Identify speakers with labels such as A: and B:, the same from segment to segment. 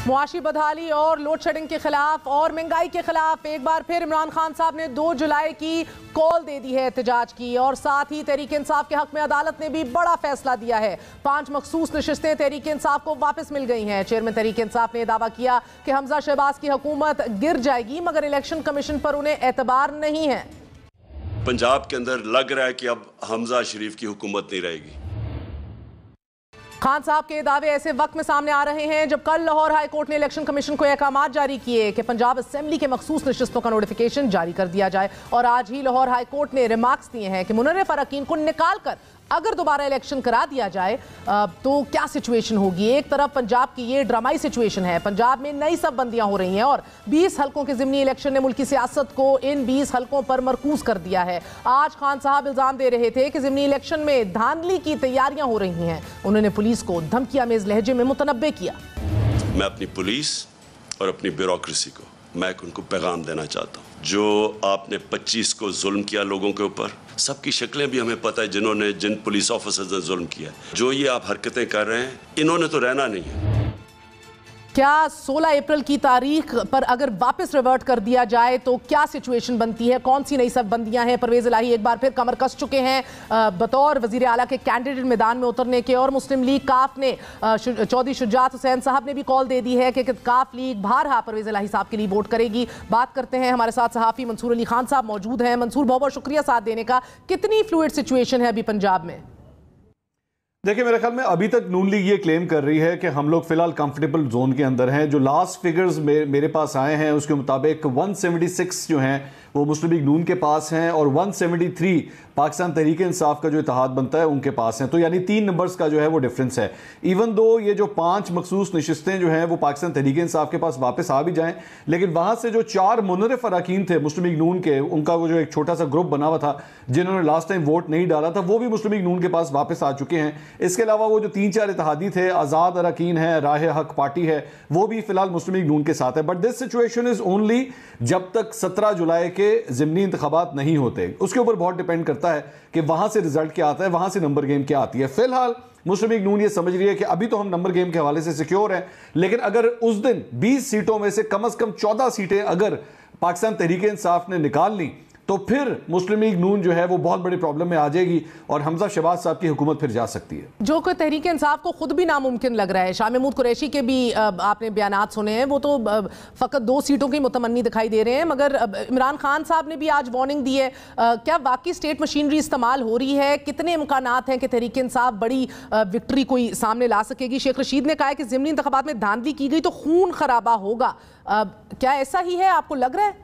A: मुआशी बदहाली और लोड शेडिंग के खिलाफ और महंगाई के खिलाफ एक बार फिर इमरान खान साहब ने 2 जुलाई की कॉल दे दी है एहतजाज की, और साथ ही तहरीक इंसाफ के हक में अदालत ने भी बड़ा फैसला दिया है। 5 मखसूस नशिस्तें तहरीक इंसाफ को वापस मिल गई हैं। चेयरमैन तहरीक इंसाफ ने दावा किया कि हमजा शहबाज की हुकूमत गिर जाएगी, मगर इलेक्शन कमीशन पर उन्हें एतबार नहीं है।
B: पंजाब के अंदर लग रहा है कि अब हमजा शरीफ की हुकूमत नहीं रहेगी।
A: खान साहब के दावे ऐसे वक्त में सामने आ रहे हैं जब कल लाहौर हाई कोर्ट ने इलेक्शन कमीशन को अहकामात जारी किए कि पंजाब असेंबली के मखसूस नशिस्तों का नोटिफिकेशन जारी कर दिया जाए। और आज ही लाहौर हाई कोर्ट ने रिमार्क्स दिए हैं कि मुनर्रिफ अरकान को निकाल कर अगर दोबारा इलेक्शन करा दिया जाए तो क्या सिचुएशन होगी। एक तरफ पंजाब की ये ड्रामाई सिचुएशन है, पंजाब में नई सब बंदियां हो रही हैं और 20 हलकों के ज़िमनी इलेक्शन ने मुल्की सियासत को इन 20 हलकों पर मरकूज कर दिया है। आज खान साहब इल्जाम दे रहे थे कि ज़िमनी इलेक्शन में धांधली की तैयारियां हो रही हैं। उन्होंने पुलिस को धमकियामेज लहजे में मुतनब्बे किया।
B: मैं अपनी पुलिस और अपनी ब्यूरोक्रेसी को मैं उनको पैगाम देना चाहता हूँ, जो आपने 25 को जुल्म किया लोगों के ऊपर, सबकी शक्लें भी हमें पता है जिन पुलिस ऑफिसर्स ने जुल्म किया। जो ये आप हरकतें कर रहे हैं, इन्होंने तो रहना नहीं है।
A: क्या 16 अप्रैल की तारीख पर अगर वापस रिवर्ट कर दिया जाए तो क्या सिचुएशन बनती है? कौन सी नई सब बंदियां हैं? परवेज इलाही एक बार फिर कमर कस चुके हैं बतौर वजीर आला के कैंडिडेट मैदान में उतरने के, और मुस्लिम लीग काफ ने चौधरी शुजात हुसैन साहब ने भी कॉल दे दी है कि काफ लीग बारहा परवेज इलाही साहब के लिए वोट करेगी। बात करते हैं, हमारे साथ सहाफ़ी मंसूर अली खान साहब मौजूद हैं। मंसूर, बहुत बहुत शुक्रिया साथ देने का। कितनी फ्लूइड सिचुएशन है अभी पंजाब में?
C: देखिए, मेरे ख्याल में अभी तक नून लीग ये क्लेम कर रही है कि हम लोग फिलहाल कंफर्टेबल जोन के अंदर हैं। जो लास्ट फिगर्स मेरे पास आए हैं उसके मुताबिक 176 जो हैं वो मुस्लिम लीग नून के पास हैं और 173 पाकिस्तान तहरीक इंसाफ का जो इत्तेहाद बनता है उनके पास हैं। तो यानी 3 नंबर्स का जो है वो डिफरेंस है। इवन दो ये जो 5 मखसूस नशिस्तें जो हैं वो पाकिस्तान तहरीक इंसाफ के पास वापस आ भी जाएं, लेकिन वहां से जो 4 मुनर्रिफ अरकान थे मुस्लिम लीग नून के, उनका वो जो एक छोटा सा ग्रुप बना हुआ था जिन्होंने लास्ट टाइम वोट नहीं डाला था, वो भी मुस्लिम लीग नून के पास वापस आ चुके हैं। इसके अलावा वो जो 3-4 इत्तेहादी थे, आज़ाद अरकान है, राह हक पार्टी है, वो भी फिलहाल मुस्लिम लीग नून के साथ है। But this situation is only जब तक 17 जुलाई के ज़िमनी इंतखाबात नहीं होते। उसके ऊपर बहुत डिपेंड करता है कि वहां से रिजल्ट क्या आता है, वहां से नंबर गेम क्या आती है। फिलहाल मुस्लिम लीग नून ये समझ रही है कि अभी तो हम नंबर गेम के हवाले से सिक्योर हैं, लेकिन अगर उस दिन 20 सीटों में से कम 14 सीटें अगर पाकिस्तान तहरीक इंसाफ ने निकाल ली तो फिर मुस्लिम लीग नून जो है वो बहुत बड़ी प्रॉब्लम में आ जाएगी और हमजा शहबाज साहब की हुकूमत फिर जा सकती है, जो
A: कि तहरीक इंसाफ को खुद भी नामुमकिन लग रहा है। शाह महमूद कुरैशी के भी आपने बयानात सुने हैं, वो तो फ़कत 2 सीटों की मुतमन्नी दिखाई दे रहे हैं, मगर इमरान खान साहब ने भी आज वार्निंग दी है। क्या वाकई स्टेट मशीनरी इस्तेमाल हो रही है? कितने इम्कानात हैं कि तहरीक इंसाफ बड़ी विक्ट्री कोई सामने ला सकेगी? शेख रशीद ने कहा है कि ज़िमनी इंतखाबात में धांधली की गई तो खून खराबा होगा। क्या ऐसा ही है, आपको लग रहा है?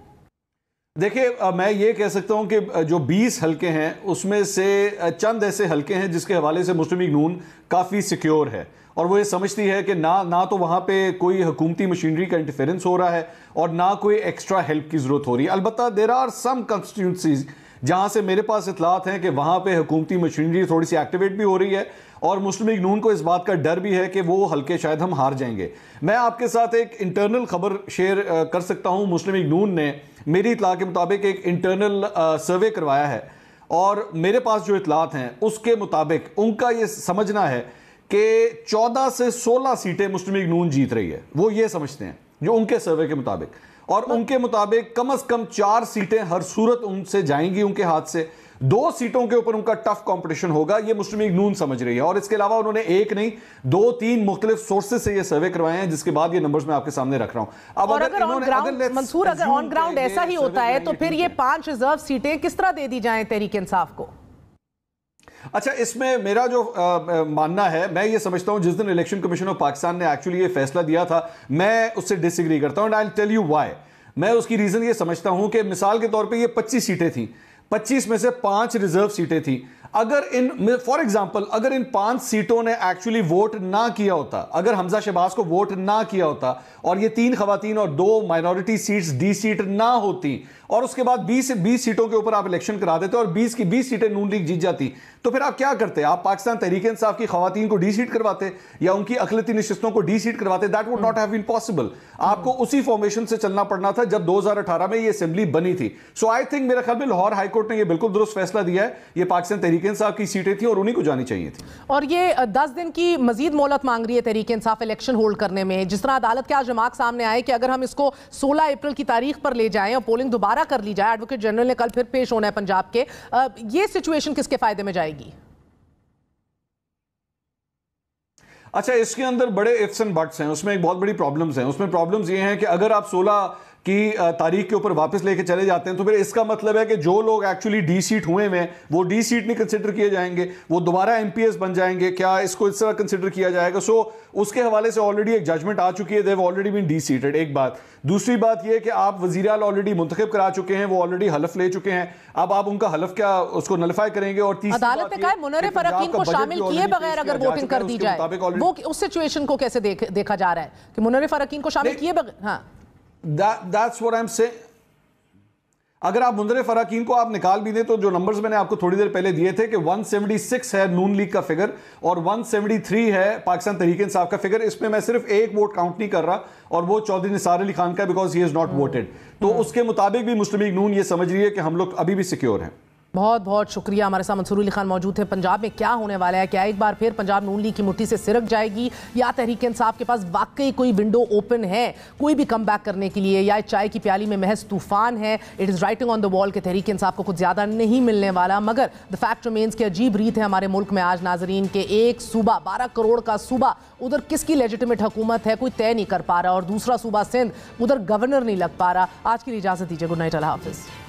C: देखिए, मैं ये कह सकता हूं कि जो 20 हलके हैं उसमें से चंद ऐसे हलके हैं जिसके हवाले से मुस्लिम लीग नून काफ़ी सिक्योर है और वो ये समझती है कि ना तो वहाँ पे कोई हुकूमती मशीनरी का इंटरफेरेंस हो रहा है और ना कोई एक्स्ट्रा हेल्प की ज़रूरत हो रही है। अलबत्ता देयर आर सम कंस्टिट्यूंसीज जहाँ से मेरे पास इतलात हैं कि वहाँ पे हुकूमती मशीनरी थोड़ी सी एक्टिवेट भी हो रही है और मुस्लिम लीग नून को इस बात का डर भी है कि वो हल्के शायद हम हार जाएंगे। मैं आपके साथ एक इंटरनल खबर शेयर कर सकता हूँ। मुस्लिम लीग नून ने मेरी इतला के मुताबिक एक इंटरनल सर्वे करवाया है और मेरे पास जो इतलात हैं उसके मुताबिक उनका ये समझना है कि 14 से 16 सीटें मुस्लिम लीग नून जीत रही है। वो ये समझते हैं जो उनके सर्वे के मुताबिक, और उनके मुताबिक कम से कम 4 सीटें हर सूरत उनसे जाएंगी उनके हाथ से। 2 सीटों के ऊपर उनका टफ कंपटीशन होगा, ये मुस्लिम लीग नून समझ रही है। और इसके अलावा उन्होंने एक नहीं 2-3 मुख्तलिफ सोर्सेज से ये सर्वे करवाए हैं, जिसके बाद ये नंबर्स मैं आपके सामने रख रहा हूं। अब
A: अगर मंसूर अगर ऑन ग्राउंड ऐसा ही होता है तो फिर ये 5 रिजर्व सीटें किस तरह दे दी जाएं तहरीक इंसाफ को?
C: अच्छा, इसमें मेरा जो मानना है, मैं ये समझता हूं जिस दिन इलेक्शन कमीशन ऑफ पाकिस्तान ने एक्चुअली ये फैसला दिया था, मैं उससे डिसएग्री करता हूं। I will tell you why. मैं उसकी रीजन ये समझता हूं कि मिसाल के तौर पे ये 25 सीटें थी, 25 में से 5 रिजर्व सीटें थी। अगर इन फॉर एग्जांपल अगर इन 5 सीटों ने एक्चुअली वोट ना किया होता, अगर हमजा शहबाज को वोट ना किया होता और ये 3 खवातीन और 2 माइनॉरिटी सीट्स डी सीट ना होती और उसके बाद 20 सीटों के ऊपर आप इलेक्शन करा देते और 20 की 20 सीटें नून लीग जीत जाती, तो फिर आप क्या करते? आप पाकिस्तान तहरीक इंसाफ की खवातीन को डी सीट करवाते या उनकी अकलती नशिस्तों को डी सीट करवाते। That would not have been possible. आपको उसी फॉर्मेशन से चलना पड़ना था जब 2018 में ये असेंबली बनी थी। सो आई थिंक मेरे ख्याल में लाहौर हाईकोर्ट ने ये बिल्कुल दुरुस्त फैसला दिया है। ये पाकिस्तान तहरीक इंसाफ की सीटें थी और उन्हीं को जानी चाहिए थी।
A: और ये 10 दिन की मजीद मोहलत मांग रही है तहरीक इंसाफ इलेक्शन होल्ड करने में। जिस तरह अदालत के आज रिमार्क सामने आए कि अगर हम इसको 16 अप्रैल की तारीख पर ले जाएं और पोलिंग दोबारा कर ली जाए, एडवोकेट जनरल ने कल फिर पेश होना है पंजाब के, ये सिचुएशन किसके फायदे में जाएगी?
C: अच्छा, इसके अंदर बड़े इफ्स एंड बट्स हैं। उसमें एक बहुत बड़ी प्रॉब्लम्स हैं। उसमें प्रॉब्लम्स ये हैं कि अगर आप 16 की तारीख के ऊपर वापस लेके चले जाते हैं तो फिर इसका मतलब है कि जो लोग एक्चुअली डी सीट हुए हैं वो डी सीट नहीं कंसिडर किए जाएंगे, वो दोबारा एमपीएस बन जाएंगे। क्या इसको इस तरह कंसिडर किया जाएगा? सो उसके हवाले से ऑलरेडी एक जजमेंट आ चुकी है, they have already been deseated. एक बात। दूसरी बात यह कि आप वज़ीर-ए-आला ऑलरेडी मुंतखब करा चुके हैं, वो ऑलरेडी हलफ ले चुके हैं। अब आप उनका हलफ क्या उसको नलिफाई करेंगे? और तीसरी
A: अदालत ने कहा मुनव्वर फराकीन को शामिल किए बगैर अगर वोटिंग कर दी जाए, वो उस सिचुएशन को कैसे देखा जा रहा है कि मुनव्वर फराकीन को शामिल किए बगैर? हाँ,
C: That's what I'm saying. अगर आप मुनव्वर फराकीन को आप निकाल भी दें तो जो नंबर्स मैंने आपको थोड़ी देर पहले दिए थे कि 176 है नून लीग का फिगर और 173 है पाकिस्तान तहरीक इंसाफ का फिगर। इसमें मैं सिर्फ एक वोट काउंट नहीं कर रहा और वो चौधरी निसार अली खान का, because he is not voted. तो उसके मुताबिक भी मुस्लिम लीग नून ये समझ रही है कि हम लोग अभी भी सिक्योर हैं।
A: बहुत बहुत शुक्रिया। हमारे साथ मंसूर अली खान मौजूद है। पंजाब में क्या होने वाला है? क्या एक बार फिर पंजाब नून लीग की मुट्ठी से सिरक जाएगी या तहरीक इंसाफ के पास वाकई कोई विंडो ओपन है कोई भी कम बैक करने के लिए, या चाय की प्याली में महज तूफान है? It is writing on the wall कि तहरीक इंसाफ को कुछ ज़्यादा नहीं मिलने वाला। मगर द फैक्ट रिमेन्स की अजीब रीत है हमारे मुल्क में आज नाजरीन के एक सूबा 12 करोड़ का सूबा, उधर किसकी लेजिटिमेट हुकूमत है कोई तय नहीं कर पा रहा, और दूसरा सूबा सिंध, उधर गवर्नर नहीं लग पा रहा। आज की इजाज़त दीजिए। गुड नाइट, अल्लाह हाफिज़।